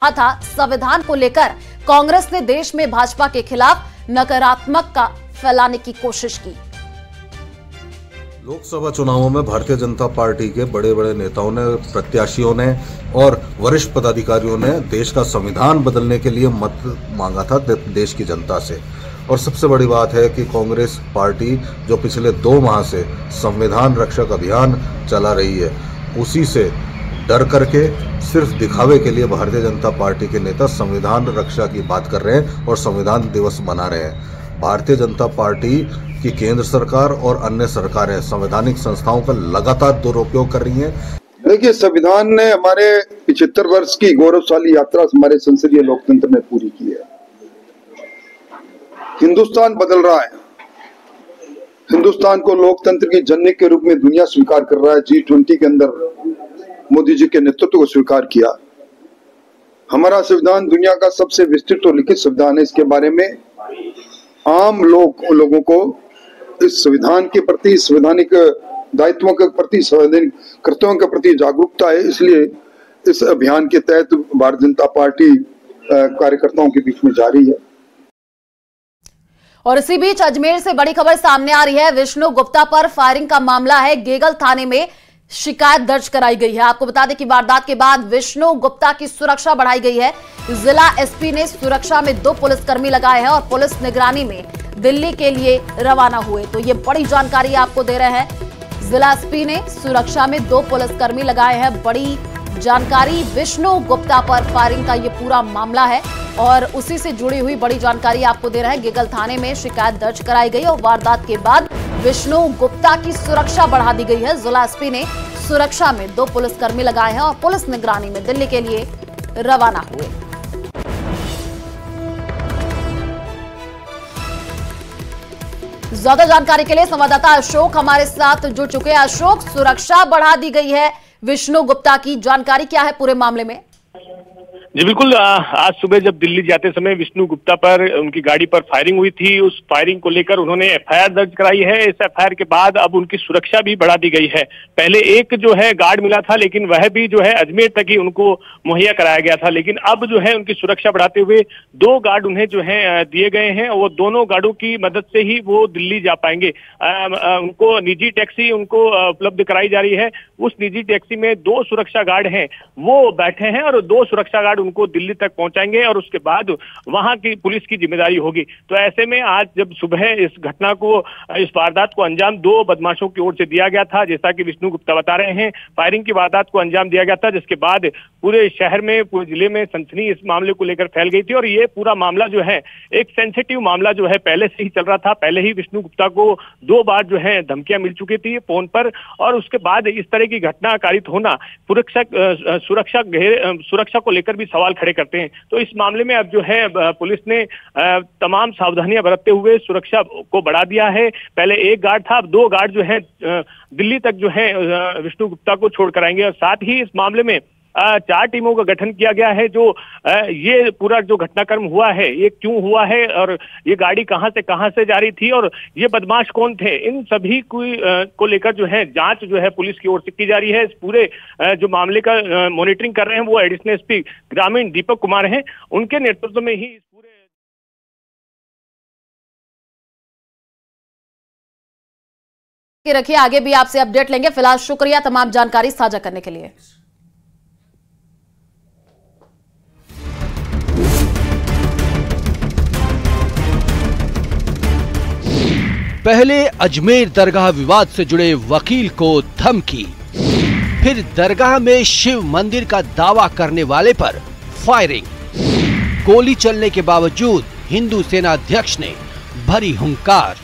था संविधान को लेकर कांग्रेस ने देश में भाजपा के खिलाफ नकारात्मकता फैलाने की कोशिश की। लोकसभा चुनावों में भारतीय जनता पार्टी के बड़े बड़े नेताओं ने, प्रत्याशियों ने और वरिष्ठ पदाधिकारियों ने देश का संविधान बदलने के लिए मत मांगा था देश की जनता से। और सबसे बड़ी बात है कि कांग्रेस पार्टी जो पिछले 2 माह से संविधान रक्षक अभियान चला रही है, उसी से डर करके सिर्फ दिखावे के लिए भारतीय जनता पार्टी के नेता संविधान रक्षा की बात कर रहे हैं और संविधान दिवस मना रहे हैं। भारतीय जनता पार्टी की केंद्र सरकार और अन्य सरकारें संवैधानिक संस्थाओं का लगातार दुरुपयोग कर रही हैं। देखिए, संविधान ने हमारे 75 वर्ष की गौरवशाली यात्रा हमारे संसदीय लोकतंत्र ने पूरी की है। हिंदुस्तान बदल रहा है। हिंदुस्तान को लोकतंत्र की जननी के रूप में दुनिया स्वीकार कर रहा है। G20 के अंदर मोदी जी के नेतृत्व को स्वीकार किया। हमारा संविधान दुनिया का सबसे विस्तृत और लिखित संविधान है। इसके बारे में आम लोगों को इस संविधान के प्रति, संवैधानिक दायित्वों के प्रति, संवैधानिक कर्तव्यों के प्रति जागरूकता है। इसलिए इस अभियान के तहत भारतीय जनता पार्टी कार्यकर्ताओं के बीच में जारी है। और इसी बीच अजमेर से बड़ी खबर सामने आ रही है। विष्णु गुप्ता पर फायरिंग का मामला है। गेगल थाने में शिकायत दर्ज कराई गई है। आपको बता दें कि वारदात के बाद विष्णु गुप्ता की सुरक्षा बढ़ाई गई है। जिला एसपी ने सुरक्षा में 2 पुलिसकर्मी लगाए हैं और पुलिस निगरानी में दिल्ली के लिए रवाना हुए। तो ये बड़ी जानकारी आपको दे रहे हैं। जिला एसपी ने सुरक्षा में 2 पुलिसकर्मी लगाए हैं। बड़ी जानकारी, विष्णु गुप्ता पर फायरिंग का ये पूरा मामला है और उसी से जुड़ी हुई बड़ी जानकारी आपको दे रहे हैं। गेगल थाने में शिकायत दर्ज कराई गई और वारदात के बाद विष्णु गुप्ता की सुरक्षा बढ़ा दी गई है। जिला एसपी ने सुरक्षा में 2 पुलिसकर्मी लगाए हैं और पुलिस निगरानी में दिल्ली के लिए रवाना हुए। ज्यादा जानकारी के लिए संवाददाता अशोक हमारे साथ जुड़ चुके हैं। अशोक, सुरक्षा बढ़ा दी गई है विष्णु गुप्ता की, जानकारी क्या है पूरे मामले में? जी बिल्कुल, आज सुबह जब दिल्ली जाते समय विष्णु गुप्ता पर, उनकी गाड़ी पर फायरिंग हुई थी। उस फायरिंग को लेकर उन्होंने एफआईआर दर्ज कराई है। इस एफआईआर के बाद अब उनकी सुरक्षा भी बढ़ा दी गई है। पहले एक जो है गार्ड मिला था, लेकिन वह भी जो है अजमेर तक ही उनको मुहैया कराया गया था। लेकिन अब जो है उनकी सुरक्षा बढ़ाते हुए 2 गार्ड उन्हें जो है दिए गए हैं। वो दोनों गार्डों की मदद से ही वो दिल्ली जा पाएंगे। उनको निजी टैक्सी उनको उपलब्ध कराई जा रही है। उस निजी टैक्सी में 2 सुरक्षा गार्ड हैं, वो बैठे हैं और 2 सुरक्षा गार्ड उनको दिल्ली तक पहुंचाएंगे और उसके बाद वहां की पुलिस की जिम्मेदारी होगी। तो ऐसे में आज जब सुबह इस घटना को, इस वारदात को अंजाम 2 बदमाशों की ओर से दिया गया था, जैसा कि विष्णु गुप्ता बता रहे हैं। फायरिंग की वारदात को अंजाम दिया गया था, जिसके बाद पूरे शहर में, पूरे जिले में सनसनी इस मामले को लेकर फैल गई थी। और ये पूरा मामला जो है एक सेंसिटिव मामला जो है पहले से ही चल रहा था। पहले ही विष्णु गुप्ता को 2 बार जो है धमकियां मिल चुकी थी फोन पर, और उसके बाद इस तरह की घटना कारित होना सुरक्षा को लेकर भी सवाल खड़े करते हैं। तो इस मामले में अब जो है पुलिस ने तमाम सावधानियां बरतते हुए सुरक्षा को बढ़ा दिया है। पहले 1 गार्ड था, अब 2 गार्ड जो है दिल्ली तक जो है विष्णु गुप्ता को छोड़ कर आएंगे। और साथ ही इस मामले में 4 टीमों का गठन किया गया है। जो ये पूरा जो घटनाक्रम हुआ है, ये क्यों हुआ है और ये गाड़ी कहां से जा रही थी और ये बदमाश कौन थे, इन सभी को लेकर जो है जांच जो है पुलिस की ओर से की जा रही है। इस पूरे जो मामले का मॉनिटरिंग कर रहे हैं वो एडिशनल एसपी ग्रामीण दीपक कुमार हैं। उनके नेतृत्व में ही इस पूरे रखिए, आगे भी आपसे अपडेट लेंगे। फिलहाल शुक्रिया तमाम जानकारी साझा करने के लिए। पहले अजमेर दरगाह विवाद से जुड़े वकील को धमकी, फिर दरगाह में शिव मंदिर का दावा करने वाले पर फायरिंग। गोली चलने के बावजूद हिंदू सेना अध्यक्ष ने भरी हुंकार,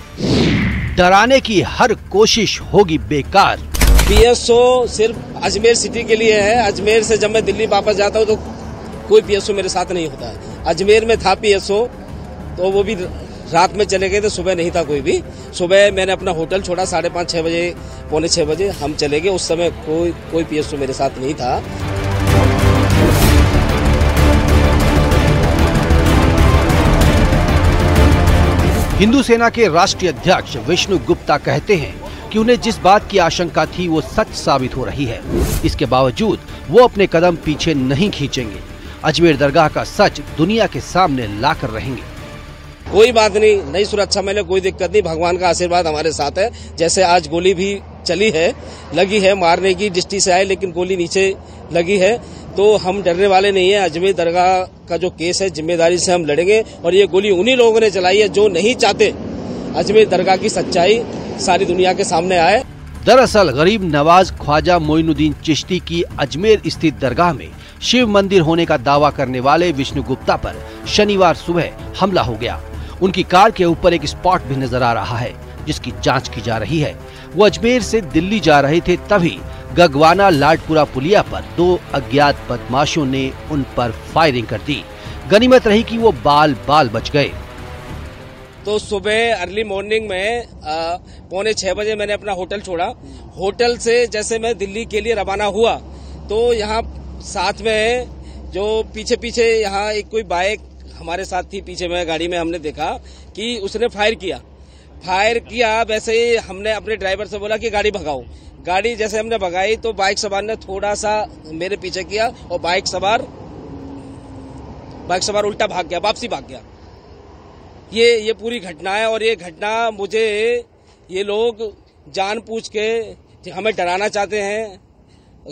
डराने की हर कोशिश होगी बेकार। पीएसओ सिर्फ अजमेर सिटी के लिए है। अजमेर से जब मैं दिल्ली वापस जाता हूँ तो कोई पीएसओ मेरे साथ नहीं होता है। अजमेर में था पीएसओ, तो वो भी रात में चले गए थे, सुबह नहीं था कोई भी। सुबह मैंने अपना होटल छोड़ा 5:30-6 बजे, पौने 6 बजे हम चले गए। उस समय कोई पीएसओ मेरे साथ नहीं था। हिंदू सेना के राष्ट्रीय अध्यक्ष विष्णु गुप्ता कहते हैं कि उन्हें जिस बात की आशंका थी वो सच साबित हो रही है। इसके बावजूद वो अपने कदम पीछे नहीं खींचेंगे। अजमेर दरगाह का सच दुनिया के सामने लाकर रहेंगे। कोई बात नहीं, नई सुरक्षा में कोई दिक्कत नहीं, भगवान का आशीर्वाद हमारे साथ है। जैसे आज गोली भी चली है, लगी है, मारने की दृष्टि से आए लेकिन गोली नीचे लगी है, तो हम डरने वाले नहीं है। अजमेर दरगाह का जो केस है जिम्मेदारी से हम लड़ेंगे और ये गोली उन्हीं लोगों ने चलाई है जो नहीं चाहते अजमेर दरगाह की सच्चाई सारी दुनिया के सामने आए। दरअसल गरीब नवाज ख्वाजा मोइनुद्दीन चिश्ती की अजमेर स्थित दरगाह में शिव मंदिर होने का दावा करने वाले विष्णु गुप्ता पर शनिवार सुबह हमला हो गया। उनकी कार के ऊपर एक स्पॉट भी नजर आ रहा है जिसकी जांच की जा रही है। वो अजमेर से दिल्ली जा रहे थे, तभी गगवाना लाडपुरा पुलिया पर 2 अज्ञात बदमाशों ने उन पर फायरिंग कर दी। गनीमत रही कि वो बाल बाल बच गए। तो सुबह अर्ली मॉर्निंग में 5:45 बजे मैंने अपना होटल छोड़ा। होटल से जैसे मैं दिल्ली के लिए रवाना हुआ तो यहाँ साथ में जो पीछे पीछे यहाँ एक कोई बाइक हमारे साथ थी, पीछे में गाड़ी में हमने देखा कि उसने फायर किया। वैसे ही हमने अपने ड्राइवर से बोला कि गाड़ी भगाओ। गाड़ी जैसे हमने भगाई तो बाइक सवार ने थोड़ा सा मेरे पीछे किया और बाइक सवार उल्टा भाग गया, वापसी भाग गया। ये पूरी घटना है और ये घटना मुझे ये लोग जानबूझ के हमें डराना चाहते हैं।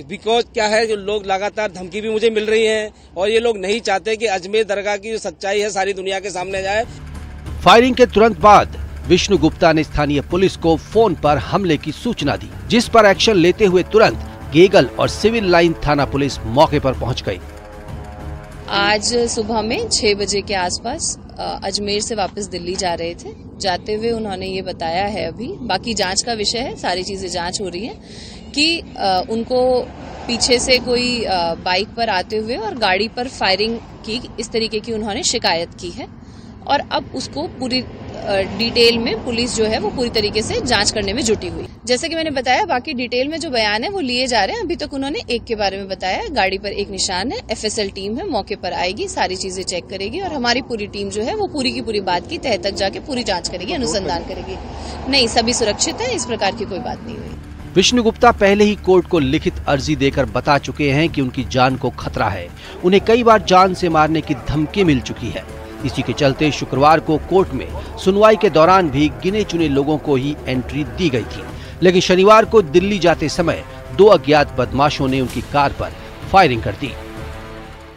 बिकॉज क्या है, जो लोग लगातार धमकी भी मुझे मिल रही है और ये लोग नहीं चाहते कि अजमेर दरगाह की जो सच्चाई है सारी दुनिया के सामने जाए। फायरिंग के तुरंत बाद विष्णु गुप्ता ने स्थानीय पुलिस को फोन पर हमले की सूचना दी, जिस पर एक्शन लेते हुए तुरंत गेगल और सिविल लाइन थाना पुलिस मौके पर पहुंच गई। आज सुबह में 6 बजे के आसपास अजमेर से वापस दिल्ली जा रहे थे। जाते हुए उन्होंने ये बताया है, अभी बाकी जांच का विषय है, सारी चीजें जांच हो रही है, कि उनको पीछे से कोई बाइक पर आते हुए और गाड़ी पर फायरिंग की, इस तरीके की उन्होंने शिकायत की है। और अब उसको पूरी डिटेल में पुलिस जो है वो पूरी तरीके से जांच करने में जुटी हुई। जैसे कि मैंने बताया, बाकी डिटेल में जो बयान है वो लिए जा रहे हैं। अभी तक उन्होंने एक के बारे में बताया, गाड़ी पर एक निशान है। FSL टीम है, मौके पर आएगी, सारी चीजें चेक करेगी और हमारी पूरी टीम जो है वो पूरी की पूरी बात की तह तक जाके पूरी जांच करेगी, अनुसंधान करेगी। नहीं, सभी सुरक्षित है, इस प्रकार की कोई बात नहीं हुई। विष्णु गुप्ता पहले ही कोर्ट को लिखित अर्जी देकर बता चुके हैं कि उनकी जान को खतरा है। उन्हें कई बार जान से मारने की धमकी मिल चुकी है। इसी के चलते शुक्रवार को कोर्ट में सुनवाई के दौरान भी गिने चुने लोगों को ही एंट्री दी गई थी, लेकिन शनिवार को दिल्ली जाते समय 2 अज्ञात बदमाशों ने उनकी कार पर फायरिंग कर दी।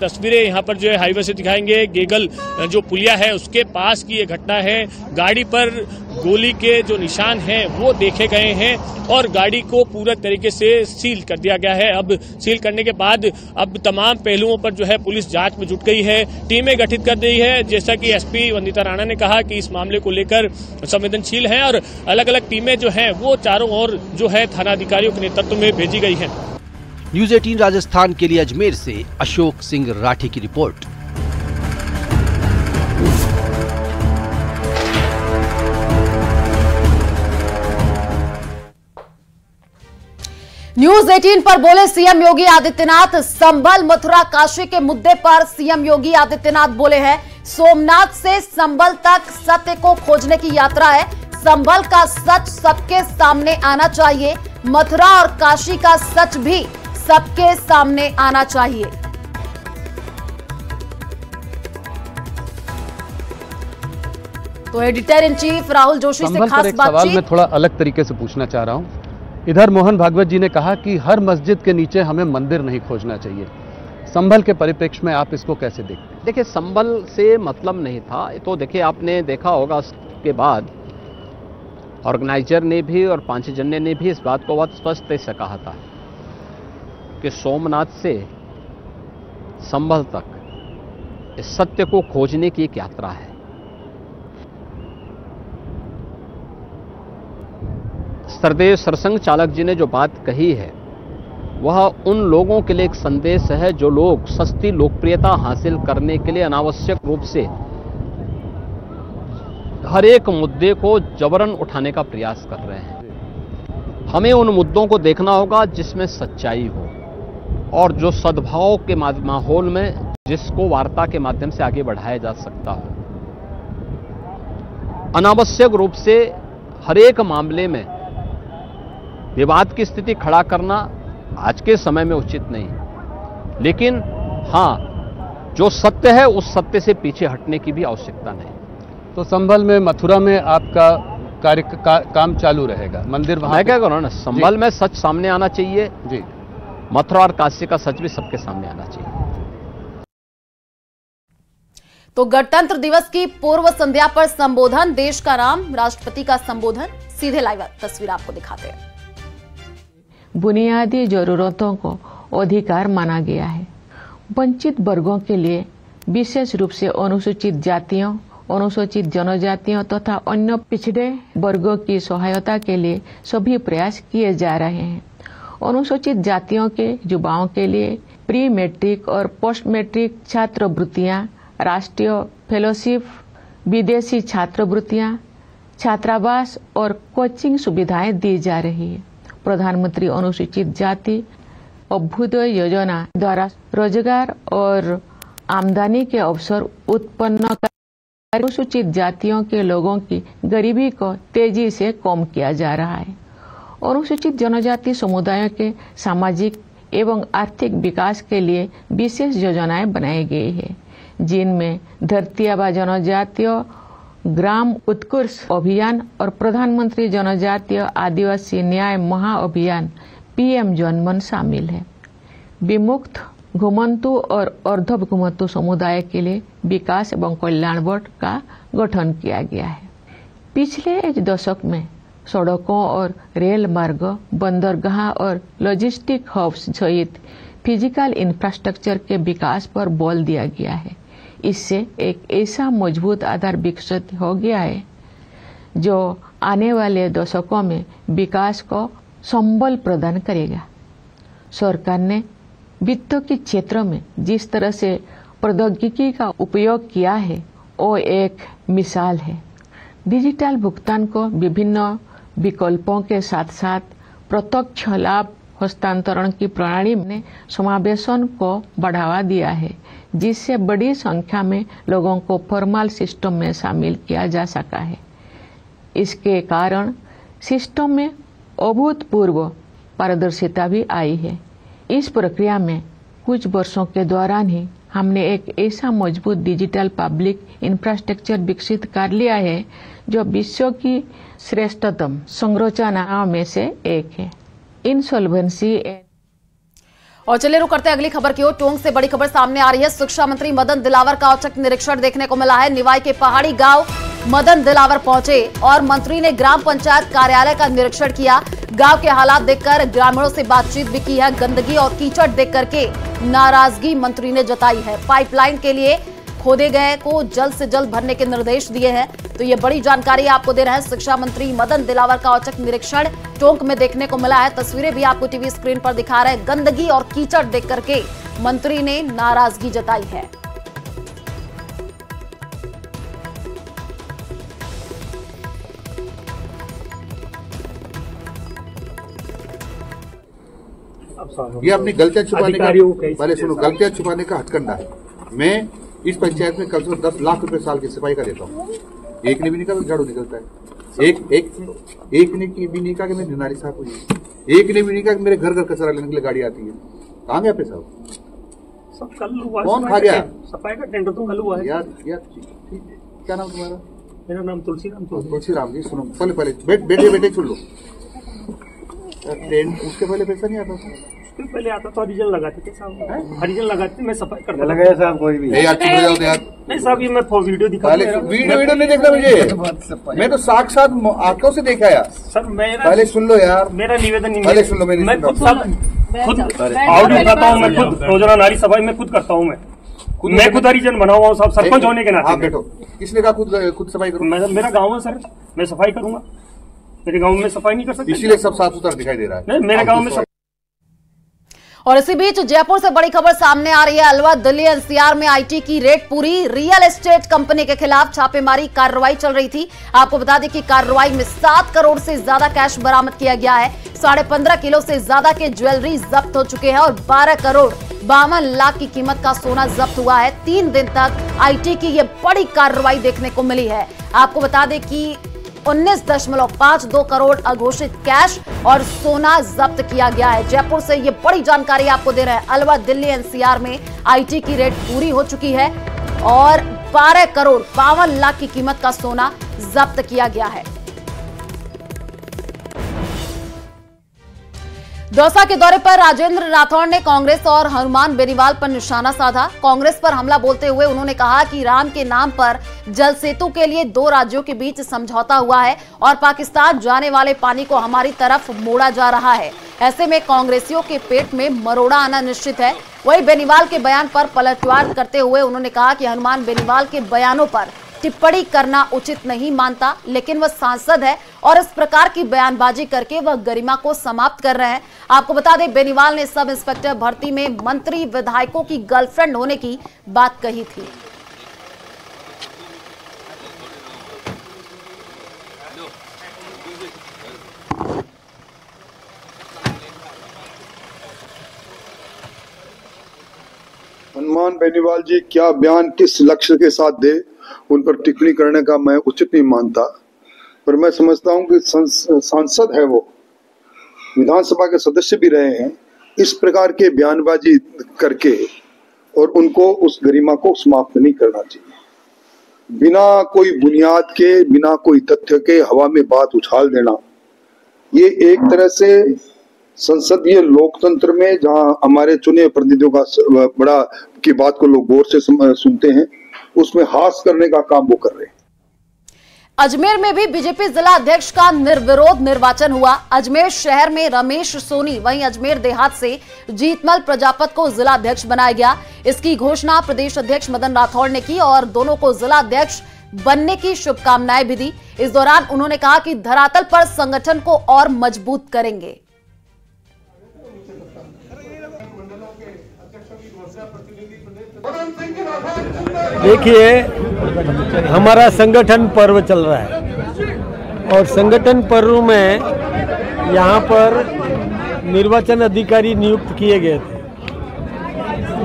तस्वीरें यहाँ पर जो है हाईवे से दिखाएंगे। गेगल जो पुलिया है उसके पास की ये घटना है। गाड़ी पर गोली के जो निशान हैं वो देखे गए हैं और गाड़ी को पूरा तरीके से सील कर दिया गया है। अब सील करने के बाद अब तमाम पहलुओं पर जो है पुलिस जांच में जुट गई है, टीमें गठित कर दी है। जैसा कि SP वंदिता राणा ने कहा कि इस मामले को लेकर संवेदनशील हैं और अलग अलग टीमें जो हैं वो चारों ओर जो है थानाधिकारियों के नेतृत्व में भेजी गई है। न्यूज़ 18 राजस्थान के लिए अजमेर से अशोक सिंह राठी की रिपोर्ट। न्यूज़ 18 पर बोले सीएम योगी आदित्यनाथ। संभल, मथुरा, काशी के मुद्दे पर सीएम योगी आदित्यनाथ बोले हैं। सोमनाथ से संभल तक सत्य को खोजने की यात्रा है। संभल का सच सबके सामने आना चाहिए। मथुरा और काशी का सच भी सबके सामने आना चाहिए। तो editor in chief Rahul Joshi से खास एक सवाल मैं थोड़ा अलग तरीके से पूछना चाह रहा हूं। इधर मोहन भागवत जी ने कहा कि हर मस्जिद के नीचे हमें मंदिर नहीं खोजना चाहिए। संभल के परिप्रेक्ष्य में आप इसको कैसे देखते हैं? देखिए, संभल से मतलब नहीं था। तो देखिए, आपने देखा होगा उसके बाद ऑर्गेनाइजर ने भी और पांचजन्य ने भी इस बात को बहुत स्पष्ट से कहा था कि सोमनाथ से संभल तक इस सत्य को खोजने की एक यात्रा है। सरदेव सरसंघ चालक जी ने जो बात कही है वह उन लोगों के लिए एक संदेश है जो लोग सस्ती लोकप्रियता हासिल करने के लिए अनावश्यक रूप से हर एक मुद्दे को जबरन उठाने का प्रयास कर रहे हैं। हमें उन मुद्दों को देखना होगा जिसमें सच्चाई हो और जो सद्भाव के माहौल में जिसको वार्ता के माध्यम से आगे बढ़ाया जा सकता हो। अनावश्यक रूप से हर एक मामले में विवाद की स्थिति खड़ा करना आज के समय में उचित नहीं। लेकिन हाँ, जो सत्य है उस सत्य से पीछे हटने की भी आवश्यकता नहीं। तो संभल में, मथुरा में आपका काम चालू रहेगा, मंदिर वहां? मैं क्या कह रहा हूं ना, संभल में सच सामने आना चाहिए जी, मथुरा और काशी का सच भी सबके सामने आना चाहिए। तो गणतंत्र दिवस की पूर्व संध्या पर संबोधन, देश का नाम, राष्ट्रपति का संबोधन, सीधे लाइव तस्वीर आपको दिखाते हैं। बुनियादी जरूरतों को अधिकार माना गया है। वंचित वर्गों के लिए, विशेष रूप से अनुसूचित जातियों, अनुसूचित जनजातियों तथा अन्य पिछड़े वर्गों की सहायता के लिए सभी प्रयास किए जा रहे हैं। अनुसूचित जातियों के युवाओं के लिए प्री मैट्रिक और पोस्ट मैट्रिक छात्रवृत्तियां, राष्ट्रीय फेलोशिप, विदेशी छात्रवृत्तियां, छात्रावास और कोचिंग सुविधाएं दी जा रही है। प्रधानमंत्री अनुसूचित जाति अभ्युदय योजना द्वारा रोजगार और आमदनी के अवसर उत्पन्न कर अनुसूचित जातियों के लोगों की गरीबी को तेजी से कम किया जा रहा है। अनुसूचित जनजाति समुदायों के सामाजिक एवं आर्थिक विकास के लिए विशेष योजनाएं बनाई गई है, जिनमें धरती आबा जनजातीय ग्राम उत्कर्ष अभियान और प्रधानमंत्री जनजातीय आदिवासी न्याय महाअभियान PM जनमन शामिल है। विमुक्त, घुमंतु और अर्ध घुमंतु समुदाय के लिए विकास एवं कल्याण बोर्ड का गठन किया गया है। पिछले एक दशक में सड़कों और रेल मार्ग, बंदरगाह और लॉजिस्टिक हब्स सहित फिजिकल इंफ्रास्ट्रक्चर के विकास पर बल दिया गया है। इससे एक ऐसा मजबूत आधार विकसित हो गया है जो आने वाले दशकों में विकास को संबल प्रदान करेगा। सरकार ने वित्त के क्षेत्र में जिस तरह से प्रौद्योगिकी का उपयोग किया है वो एक मिसाल है। डिजिटल भुगतान को विभिन्न विकल्पों के साथ साथ प्रत्यक्ष लाभ हस्तांतरण की प्रणाली ने समावेशन को बढ़ावा दिया है, जिससे बड़ी संख्या में लोगों को फॉर्मल सिस्टम में शामिल किया जा सका है। इसके कारण सिस्टम में अभूतपूर्व पारदर्शिता भी आई है। इस प्रक्रिया में कुछ वर्षों के दौरान ही हमने एक ऐसा मजबूत डिजिटल पब्लिक इंफ्रास्ट्रक्चर विकसित कर लिया है जो विश्व की श्रेष्ठतम संरचनाओं में से एक है। इंसॉल्वेंसी और चलिए रुक करते हैं अगली खबर की ओर। टोंक से बड़ी खबर सामने आ रही है। शिक्षा मंत्री मदन दिलावर का औचक निरीक्षण देखने को मिला है। निवाई के पहाड़ी गांव मदन दिलावर पहुंचे और मंत्री ने ग्राम पंचायत कार्यालय का निरीक्षण किया। गांव के हालात देखकर ग्रामीणों से बातचीत भी की है। गंदगी और कीचड़ देख करके नाराजगी मंत्री ने जताई है। पाइपलाइन के लिए खोदे गए को जल्द से जल्द भरने के निर्देश दिए हैं। तो ये बड़ी जानकारी आपको दे रहे हैं। शिक्षा मंत्री मदन दिलावर का औचक निरीक्षण टोंक में देखने को मिला है। तस्वीरें भी आपको टीवी स्क्रीन पर दिखा रहे हैं। गंदगी और कीचड़ देख करके मंत्री ने नाराजगी जताई है। ये अपनी गलतियां छुपाने का, पहले सुनो, गलतियां छुपाने का हथकंडा है। मैं इस पंचायत में कम से कम 10 लाख रुपए साल की सफाई का देता हूँ। एक ने भी नहीं कहा झाड़ू निकलता है। एक ने भी नहीं कहा कि मेरी नाली साफ हुई। एक ने भी नहीं कहा कि मेरे घर घर कचरा लेने के लिए गाड़ी आती है। कहाँ गया पैसा? सब कल हुआ। कौन खा गया? सफाई का टेंडर तो कल हुआ है। यार क्या नाम तुम्हारा? मेरा नाम तुलसीराम। तुलसीराम जी, सुनो, पहले बेटे सुन लो। उसके पहले पैसा नहीं आता था? पहले आता तो हरिजन लगाते थे साहब, हरिजन लगाते थे, मैं सफाई करता लगाया साहब। कोई भी यार चुप हो जाओ यार। नहीं साहब, ये मैं वीडियो दिखा। वीडियो नहीं देखना मुझे, मैं तो साक्षात आंखों से देखा यार। सर मेरा पहले सुन लो यार, मेरा निवेदन पहले सुन लो। मैं खुद ऑडियो उठाता हूँ, मैं खुद रोजाना नाली सफाई मैं खुद करता हूँ। मैं खुद हरिजन बना हुआ हूँ साहब, सरपंच होने के नाते। आप बैठो। किसने कहा खुद सफाई करूँ? मेरा गाँव है सर, मैं सफाई करूंगा। मेरे गाँव में सफाई नहीं कर सकते, इसीलिए सब साफ सुथरा दिखाई दे रहा है। नहीं, मेरे गाँव में। और इसी बीच जयपुर से बड़ी खबर सामने आ रही है। अलवर, दिल्ली एनसीआर में आईटी की रेड पूरी। रियल एस्टेट कंपनी के खिलाफ छापेमारी कार्रवाई चल रही थी। आपको बता दें कि कार्रवाई में 7 करोड़ से ज्यादा कैश बरामद किया गया है। 15.5 किलो से ज्यादा के ज्वेलरी जब्त हो चुके हैं और 12 करोड़ 52 लाख की कीमत का सोना जब्त हुआ है। 3 दिन तक आईटी की ये बड़ी कार्रवाई देखने को मिली है। आपको बता दें कि 19.52 करोड़ अघोषित कैश और सोना जब्त किया गया है। जयपुर से ये बड़ी जानकारी आपको दे रहे हैं। अलवर, दिल्ली, एनसीआर में आईटी की रेड पूरी हो चुकी है और 12 करोड़ 52 लाख की कीमत का सोना जब्त किया गया है। दौसा के दौरे पर राजेंद्र राठौड़ ने कांग्रेस और हनुमान बेनीवाल पर निशाना साधा। कांग्रेस पर हमला बोलते हुए उन्होंने कहा कि राम के नाम पर जल सेतु के लिए 2 राज्यों के बीच समझौता हुआ है और पाकिस्तान जाने वाले पानी को हमारी तरफ मोड़ा जा रहा है। ऐसे में कांग्रेसियों के पेट में मरोड़ा आना निश्चित है। वहीं बेनीवाल के बयान पर पलटवार करते हुए उन्होंने कहा कि हनुमान बेनीवाल के बयानों पर टिप्पणी करना उचित नहीं मानता, लेकिन वह सांसद है और इस प्रकार की बयानबाजी करके वह गरिमा को समाप्त कर रहे हैं। आपको बता दें, बेनीवाल ने सब इंस्पेक्टर भर्ती में मंत्री विधायकों की गर्लफ्रेंड होने की बात कही थी। हनुमान बेनीवाल जी क्या बयान किस लक्ष्य के साथ दे, उन पर टिप्पणी करने का मैं उचित नहीं मानता। पर मैं समझता हूं कि सांसद है, वो विधानसभा के सदस्य भी रहे हैं। इस प्रकार के बयानबाजी करके और उनको उस गरिमा को समाप्त नहीं करना चाहिए। बिना कोई बुनियाद के, बिना कोई तथ्य के हवा में बात उछाल देना, ये एक तरह से संसदीय लोकतंत्र में जहां हमारे चुने प्रतिनिधियों का बड़ा की बात को लोग गौर से सुनते हैं, उसमें हास करने का काम वो कर रहे हैं। अजमेर में भी बीजेपी जिला अध्यक्ष का निर्विरोध निर्वाचन हुआ। अजमेर शहर में रमेश सोनी, वहीं अजमेर देहात से जीतमल प्रजापत को जिला अध्यक्ष बनाया गया। इसकी घोषणा प्रदेश अध्यक्ष मदन राठौड़ ने की और दोनों को जिला अध्यक्ष बनने की शुभकामनाएं भी दी। इस दौरान उन्होंने कहा कि धरातल पर संगठन को और मजबूत करेंगे। देखिए, हमारा संगठन पर्व चल रहा है और संगठन पर्व में यहाँ पर निर्वाचन अधिकारी नियुक्त किए गए थे।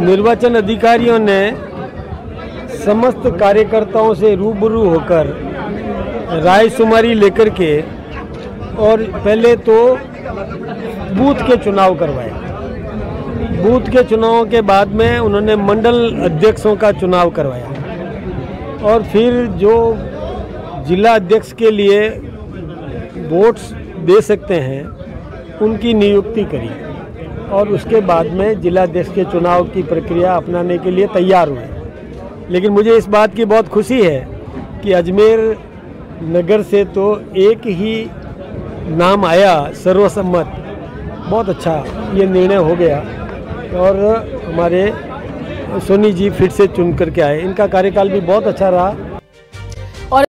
निर्वाचन अधिकारियों ने समस्त कार्यकर्ताओं से रूबरू होकर रायशुमारी लेकर के और पहले तो बूथ के चुनाव करवाए। बूथ के चुनाव के बाद में उन्होंने मंडल अध्यक्षों का चुनाव करवाया और फिर जो जिला अध्यक्ष के लिए वोट्स दे सकते हैं उनकी नियुक्ति करी और उसके बाद में जिला अध्यक्ष के चुनाव की प्रक्रिया अपनाने के लिए तैयार हुए। लेकिन मुझे इस बात की बहुत खुशी है कि अजमेर नगर से तो एक ही नाम आया सर्वसम्मत। बहुत अच्छा ये निर्णय हो गया और हमारे सोनी जी फिर से चुन करके आए। इनका कार्यकाल भी बहुत अच्छा रहा।